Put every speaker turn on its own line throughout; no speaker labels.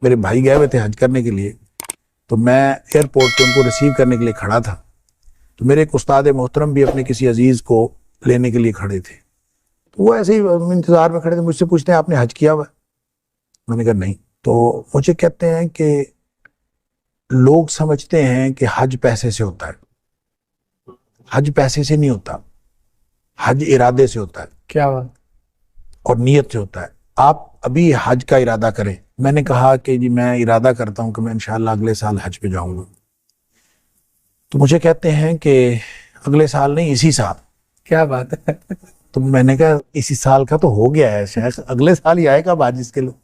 میرے بھائی گئے ہوئے تھے حج کرنے کے لیے، تو میں ایئرپورٹ پہ ان کو ریسیو کرنے کے لیے کھڑا تھا، تو میرے ایک استاد محترم بھی اپنے کسی عزیز کو لینے کے لیے کھڑے تھے، تو وہ ایسے ہی انتظار میں کھڑے تھے، مجھ سے پوچھتے ہیں آپ نے حج کیا ہوا ہے؟ میں نے کہا نہیں۔ تو مجھے کہتے ہیں کہ لوگ سمجھتے ہیں کہ حج پیسے سے ہوتا ہے، حج پیسے سے نہیں ہوتا، حج ارادے سے ہوتا ہے،
کیا بات،
اور نیت سے ہوتا ہے۔ آپ ابھی حج کا ارادہ کریں۔ میں نے کہا کہ جی میں ارادہ کرتا ہوں کہ میں انشاءاللہ اگلے سال حج پہ جاؤں گا۔ تو مجھے کہتے ہیں کہ اگلے سال نہیں، اسی سال۔
کیا بات ہے۔
تو میں نے کہا اسی سال کا تو ہو گیا ہے شیخ، اگلے سال ہی آئے گا حج اس کے لیے۔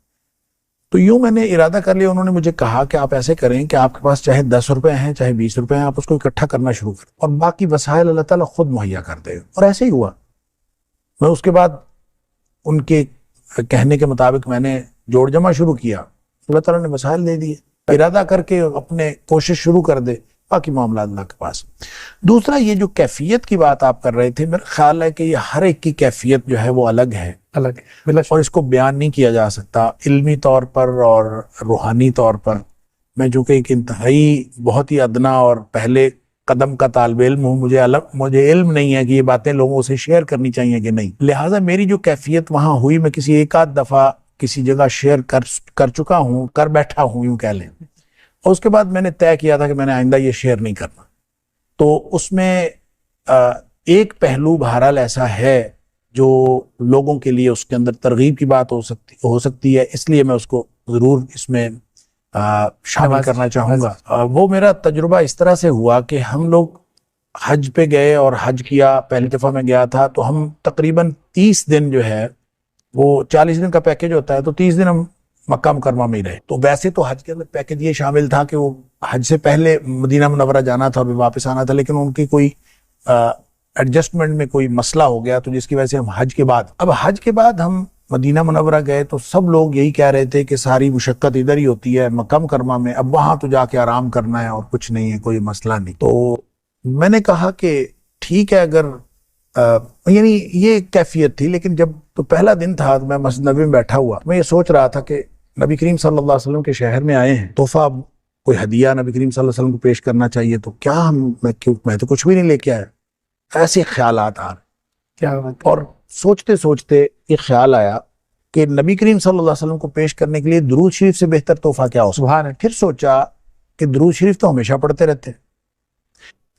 تو یوں میں نے ارادہ کر لیا۔ انہوں نے مجھے کہا کہ آپ ایسے کریں کہ آپ کے پاس چاہے 10 روپے ہیں چاہے 20 روپے ہیں، آپ اس کو اکٹھا کرنا شروع کریں اور باقی وسائل اللہ تعالیٰ خود مہیا کر دے گا۔ اور ایسے ہی ہوا۔ میں اس کے بعد ان کے کہنے کے مطابق میں نے جوڑ جمع شروع کیا، اللہ تعالیٰ نے وسائل دے دیے۔ ارادہ کر کے اپنے کوشش شروع کر دے، باقی معاملات اللہ کے پاس۔ دوسرا یہ جو کیفیت کی بات آپ کر رہے تھے، میرا خیال ہے کہ یہ ہر ایک کی کیفیت جو ہے وہ الگ ہے، اور اس کو بیان نہیں کیا جا سکتا علمی طور پر اور روحانی طور پر۔ میں چونکہ ایک انتہائی بہت ہی ادنا اور پہلے قدم کا طالب علم ہوں، مجھے علم نہیں ہے کہ یہ باتیں لوگوں سے شیئر کرنی چاہیے کہ نہیں، لہٰذا میری جو کیفیت وہاں ہوئی، میں کسی ایک آدھ دفعہ کسی جگہ شیئر کر چکا ہوں، کر بیٹھا ہوں یوں کہہ لیں، اور اس کے بعد میں نے طے کیا تھا کہ میں نے آئندہ یہ شیئر نہیں کرنا۔ تو اس میں ایک پہلو بہرحال ایسا ہے جو لوگوں کے لیے اس کے اندر ترغیب کی بات ہو سکتی ہے، اس لیے میں اس کو ضرور اس میں شامل کرنا چاہوں گا۔ وہ میرا تجربہ اس طرح سے ہوا کہ ہم لوگ حج پہ گئے اور حج کیا، پہلی دفعہ میں گیا تھا تو ہم تقریباً 30 دن جو ہے، وہ 40 دن کا پیکیج ہوتا ہے، تو 30 دن ہم مکہ مکرمہ میں ہی رہے۔ تو ویسے تو حج کے اندر پیکیج یہ شامل تھا کہ وہ حج سے پہلے مدینہ منورہ جانا تھا اور واپس آنا تھا، لیکن ان کی کوئی ایڈجسٹمنٹ میں کوئی مسئلہ ہو گیا، تو جس کی وجہ سے ہم حج کے بعد ہم مدینہ منورہ گئے تو سب لوگ یہی کہہ رہے تھے کہ ساری مشقت ادھر ہی ہوتی ہے مکہ مکرمہ میں، اب وہاں تو جا کے آرام کرنا ہے اور کچھ نہیں ہے، کوئی مسئلہ نہیں۔ تو میں نے کہا کہ ٹھیک ہے، اگر یعنی یہ کیفیت تھی، لیکن جب تو پہلا دن تھا میں مسجد نبوی میں بیٹھا ہوا، میں یہ سوچ رہا تھا کہ نبی کریم صلی اللہ علیہ وسلم کے شہر میں آئے ہیں، تحفہ کوئی ہدیہ نبی کریم صلی اللہ علیہ وسلم کو پیش کرنا چاہیے، تو کیا میں تو کچھ بھی نہیں لے کے آیا۔ ایسے خیالات آ رہے،
کیا بات،
اور سوچتے سوچتے یہ خیال آیا کہ نبی کریم صلی اللہ علیہ وسلم کو پیش کرنے کے لیے درود شریف سے بہتر تحفہ کیا ہو سکتا ہے۔ پھر سوچا کہ درود شریف تو ہمیشہ پڑھتے رہتے،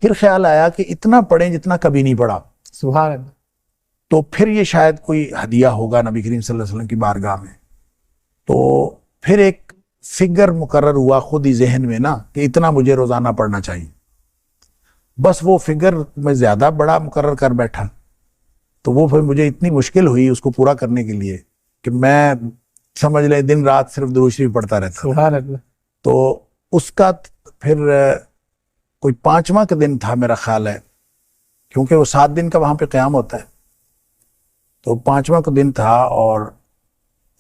پھر خیال آیا کہ اتنا پڑھیں جتنا کبھی نہیں پڑھا،
سبحان اللہ،
تو پھر یہ شاید کوئی ہدیہ ہوگا نبی کریم صلی اللہ علیہ وسلم کی بارگاہ میں۔ تو پھر ایک فگر مقرر ہوا خود ہی ذہن میں نا کہ اتنا مجھے روزانہ پڑھنا چاہیے، بس وہ فگر میں زیادہ بڑا مقرر کر بیٹھا، تو وہ پھر مجھے اتنی مشکل ہوئی اس کو پورا کرنے کے لیے کہ میں سمجھ لیں دن رات صرف درود شریف پڑھتا رہتا۔
سبحان اللہ۔
تو اس کا پھر کوئی 5واں کا دن تھا میرا خیال ہے، کیونکہ وہ 7 دن کا وہاں پہ قیام ہوتا ہے، تو 5واں کا دن تھا اور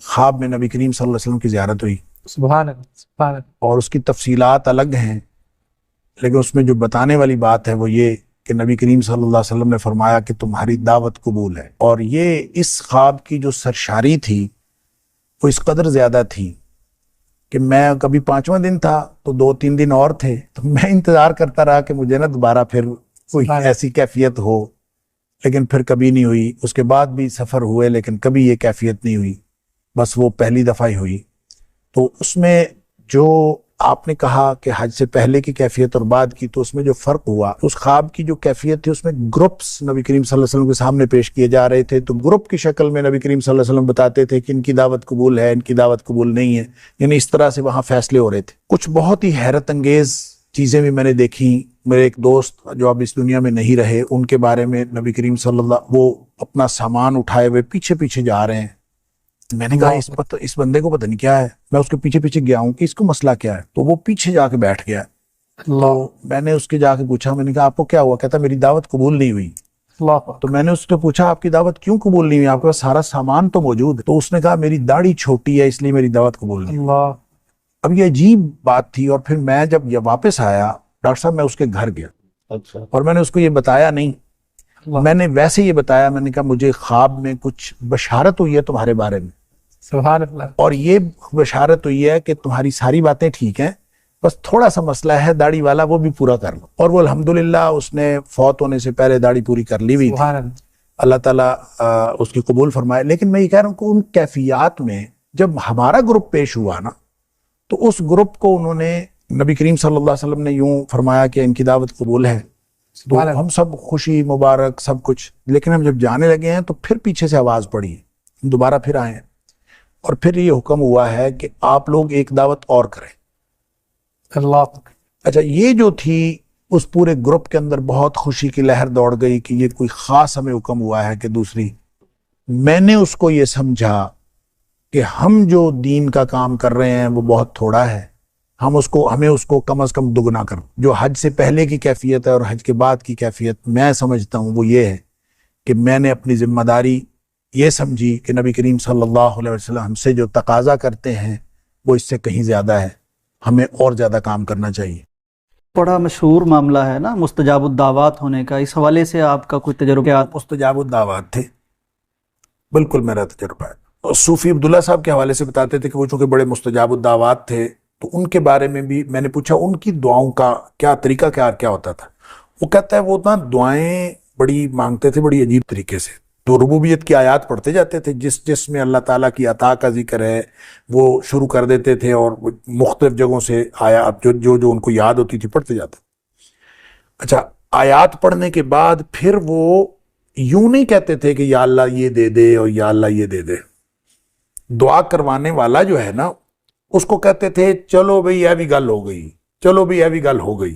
خواب میں نبی کریم صلی اللہ علیہ وسلم کی زیارت ہوئی۔
سبحان اللہ، سبحان اللہ۔
اور اس کی تفصیلات الگ ہیں، لیکن اس میں جو بتانے والی بات ہے وہ یہ کہ نبی کریم صلی اللہ علیہ وسلم نے فرمایا کہ تمہاری دعوت قبول ہے۔ اور یہ اس خواب کی جو سرشاری تھی وہ اس قدر زیادہ تھی کہ میں کبھی 5واں دن تھا تو 2-3 دن اور تھے، تو میں انتظار کرتا رہا کہ مجھے نا دوبارہ پھر کوئی ایسی کیفیت ہو، لیکن پھر کبھی نہیں ہوئی۔ اس کے بعد بھی سفر ہوئے لیکن کبھی یہ کیفیت نہیں ہوئی، بس وہ پہلی دفعہ ہی ہوئی۔ تو اس میں جو آپ نے کہا کہ حج سے پہلے کی کیفیت اور بعد کی، تو اس میں جو فرق ہوا، اس خواب کی جو کیفیت تھی اس میں گروپس نبی کریم صلی اللہ علیہ وسلم کے سامنے پیش کیے جا رہے تھے، تو گروپ کی شکل میں نبی کریم صلی اللہ علیہ وسلم بتاتے تھے کہ ان کی دعوت قبول ہے، ان کی دعوت قبول نہیں ہے، یعنی اس طرح سے وہاں فیصلے ہو رہے تھے۔ کچھ بہت ہی حیرت انگیز چیزیں بھی میں نے دیکھی۔ میرے ایک دوست جو اب اس دنیا میں نہیں رہے، ان کے بارے میں نبی کریم صلی اللہ، وہ اپنا سامان اٹھائے ہوئے پیچھے پیچھے جا رہے ہیں۔ میں نے کہا اس بندے کو پتہ نہیں کیا ہے، میں اس کے پیچھے پیچھے گیا ہوں کہ اس کو مسئلہ کیا ہے، تو وہ پیچھے جا کے بیٹھ گیا۔ اللہ، میں نے اس کے جا کے پوچھا، میں نے کہا آپ کو کیا ہوا؟ کہتا میری دعوت قبول نہیں ہوئی۔ تو میں نے اس سے پوچھا آپ کی دعوت کیوں قبول نہیں ہوئی، آپ کے پاس سارا سامان تو موجود ہے؟ تو اس نے کہا میری داڑھی چھوٹی ہے اس لیے میری دعوت قبول نہیں ہوئی۔ اب یہ عجیب بات تھی، اور پھر میں جب یہ واپس آیا ڈاکٹر صاحب، میں اس کے گھر گیا اور میں نے اس کو یہ بتایا نہیں، میں نے ویسے یہ بتایا، میں نے کہا مجھے خواب میں کچھ بشارت ہوئی ہے تمہارے بارے میں۔
سبحان اللہ.
اور یہ بشارت ہوئی ہے کہ تمہاری ساری باتیں ٹھیک ہیں، بس تھوڑا سا مسئلہ ہے داڑھی والا، وہ بھی پورا کر لو. اور وہ الحمدللہ اس نے فوت ہونے سے پہلے داڑھی پوری کر لی ہوئی تھی.
سبحان اللہ.
اللہ تعالیٰ اس کی قبول فرمائے. لیکن میں یہ کہہ رہا ہوں کہ ان کیفیات میں جب ہمارا گروپ پیش ہوا نا، تو اس گروپ کو انہوں نے، نبی کریم صلی اللہ علیہ وسلم نے یوں فرمایا کہ ان کی دعوت قبول ہے، تو
سبحان اللہ.
ہم سب خوشی مبارک سب کچھ. لیکن ہم جب جانے لگے ہیں تو پھر پیچھے سے آواز پڑی ہے، ہم دوبارہ پھر آئے ہیں، اور پھر یہ حکم ہوا ہے کہ آپ لوگ ایک دعوت اور کریں.
اللہ.
اچھا، یہ جو تھی اس پورے گروپ کے اندر بہت خوشی کی لہر دوڑ گئی کہ یہ کوئی خاص ہمیں حکم ہوا ہے کہ دوسری. میں نے اس کو یہ سمجھا کہ ہم جو دین کا کام کر رہے ہیں وہ بہت تھوڑا ہے، ہمیں اس کو کم از کم دگنا کر. جو حج سے پہلے کی کیفیت ہے اور حج کے بعد کی کیفیت میں سمجھتا ہوں وہ یہ ہے کہ میں نے اپنی ذمہ داری یہ سمجھی کہ نبی کریم صلی اللہ علیہ وسلم ہم سے جو تقاضا کرتے ہیں وہ اس سے کہیں زیادہ ہے، ہمیں اور زیادہ کام کرنا چاہیے.
بڑا مشہور معاملہ ہے نا مستجاب الدعوات ہونے کا، اس حوالے سے آپ کا کوئی تجربہ؟
مستجاب الدعوات تھے، بالکل میرا تجربہ ہے. اور صوفی عبداللہ صاحب کے حوالے سے بتاتے تھے کہ وہ چونکہ بڑے مستجاب الدعوات تھے، تو ان کے بارے میں بھی میں نے پوچھا ان کی دعاؤں کا کیا طریقہ کیا ہوتا تھا. وہ کہتا ہے وہ نا دعائیں بڑی مانگتے تھے بڑی عجیب طریقے سے. تو ربوبیت کی آیات پڑھتے جاتے تھے، جس میں اللہ تعالیٰ کی عطا کا ذکر ہے وہ شروع کر دیتے تھے، اور مختلف جگہوں سے آیات جو ان کو یاد ہوتی تھی پڑھتے جاتے. اچھا، آیات پڑھنے کے بعد پھر وہ یوں نہیں کہتے تھے کہ یا اللہ یہ دے دے اور یا اللہ یہ دے دے. دعا کروانے والا جو ہے نا اس کو کہتے تھے چلو بھئی یہ بھی گل ہو گئی، چلو بھئی یہ بھی گل ہو گئی.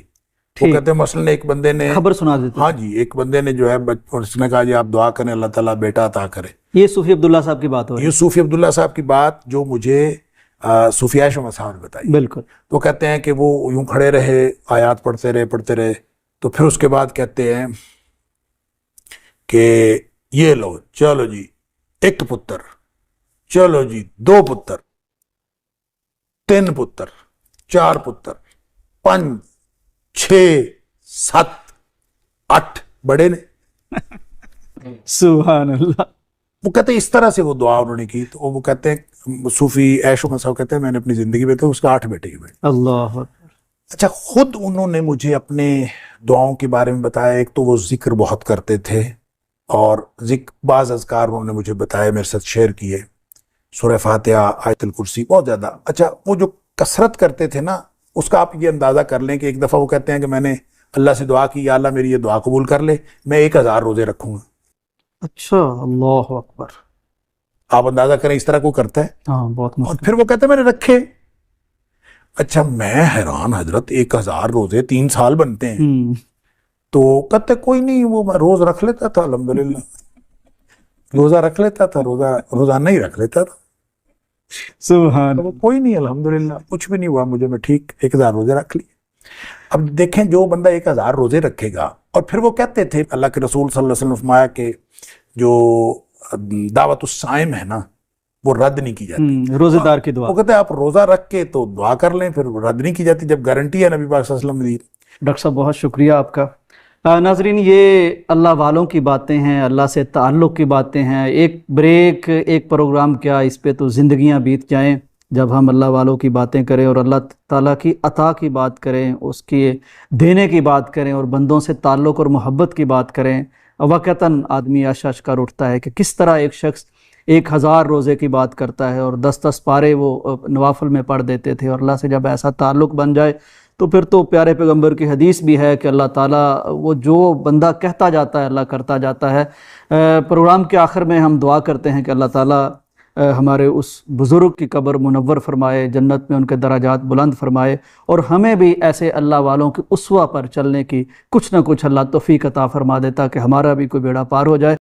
وہ کہتے ہیں مثلاً ایک بندے نے
خبر سنا دیتے.
ہاں جی، ایک بندے نے جو ہے اس نے کہا جی آپ دعا کریں اللہ تعالیٰ بیٹا عطا کرے.
یہ صوفی عبداللہ صاحب کی بات ہو رہی ہے.
یہ صوفی عبداللہ صاحب کی بات جو مجھے صوفی عائشہ صاحب نے بتائی.
بالکل.
تو کہتے ہیں کہ وہ یوں کھڑے رہے، آیات پڑھتے رہے، تو پھر اس کے بعد کہتے ہیں کہ یہ لو چلو جی ایک پتر، چلو جی 2 پتر، 3 پتر، 4 پتر، 5، 6، 7، 8 بڑے نے.
سبحان اللہ.
وہ کہتے ہیں اس طرح سے وہ دعا انہوں نے کی. تو وہ کہتے ہیں صوفی عائشہ صاحب کہتے ہیں میں نے اپنی زندگی میں تو اس کا 8 بیٹے ہی ہوئے.
اللہ اکبر.
اچھا، خود انہوں نے مجھے اپنے دعاؤں کے بارے میں بتایا. ایک تو وہ ذکر بہت کرتے تھے، اور بعض اذکار انہوں نے مجھے بتایا، میرے ساتھ شیئر کیے، سورہ فاتحہ، آیت الکرسی، بہت زیادہ. اچھا، وہ جو کثرت کرتے تھے نا اس کا آپ یہ اندازہ کر لیں کہ ایک دفعہ وہ کہتے ہیں کہ میں نے اللہ سے دعا کی یا اللہ میری یہ دعا قبول کر لے، میں 1000 روزے رکھوں گا.
اچھا، اللہ اکبر.
آپ اندازہ کریں اس طرح کو کرتا ہے.
ہاں بہت
اور
مشکل.
پھر وہ کہتے ہیں میں نے رکھے. اچھا، میں حیران حضرت، 1000 روزے 3 سال بنتے ہیں. تو کہتے کوئی نہیں، وہ میں روز رکھ لیتا تھا، الحمدللہ روزہ رکھ لیتا تھا، روزانہ ہی رکھ لیتا تھا.
سبحان.
وہ کوئی نہیں، الحمدللہ کچھ بھی نہیں ہوا مجھے، میں ٹھیک 1000 روزے رکھ لیے. اب دیکھیں جو بندہ 1000 روزے رکھے گا، اور پھر وہ کہتے تھے اللہ کے رسول صلی اللہ علیہ وسلم فرمایا کہ جو دعوت الصائم ہے نا وہ رد نہیں کی جاتی.
روزے دار کی دعا.
وہ کہتے ہیں آپ روزہ رکھ کے تو دعا کر لیں، پھر رد نہیں کی جاتی جب گارنٹی ہے نبی پاک صلی اللہ علیہ وسلم نے دی.
ڈاکٹر صاحب بہت شکریہ آپ کا. ناظرین، یہ اللہ والوں کی باتیں ہیں، اللہ سے تعلق کی باتیں ہیں. ایک بریک، ایک پروگرام کیا، اس پہ تو زندگیاں بیت جائیں جب ہم اللہ والوں کی باتیں کریں اور اللہ تعالیٰ کی عطا کی بات کریں، اس کی دینے کی بات کریں، اور بندوں سے تعلق اور محبت کی بات کریں. وقتاً آدمی اشش کر اٹھتا ہے کہ کس طرح ایک شخص 1000 روزے کی بات کرتا ہے، اور 10 پارے وہ نوافل میں پڑھ دیتے تھے. اور اللہ سے جب ایسا تعلق بن جائے تو پھر تو پیارے پیغمبر کی حدیث بھی ہے کہ اللہ تعالیٰ وہ جو بندہ کہتا جاتا ہے اللہ کرتا جاتا ہے. پروگرام کے آخر میں ہم دعا کرتے ہیں کہ اللہ تعالیٰ ہمارے اس بزرگ کی قبر منور فرمائے، جنت میں ان کے درجات بلند فرمائے، اور ہمیں بھی ایسے اللہ والوں کی اسوہ پر چلنے کی کچھ نہ کچھ اللہ توفیق عطا فرما دے تاکہ ہمارا بھی کوئی بیڑا پار ہو جائے.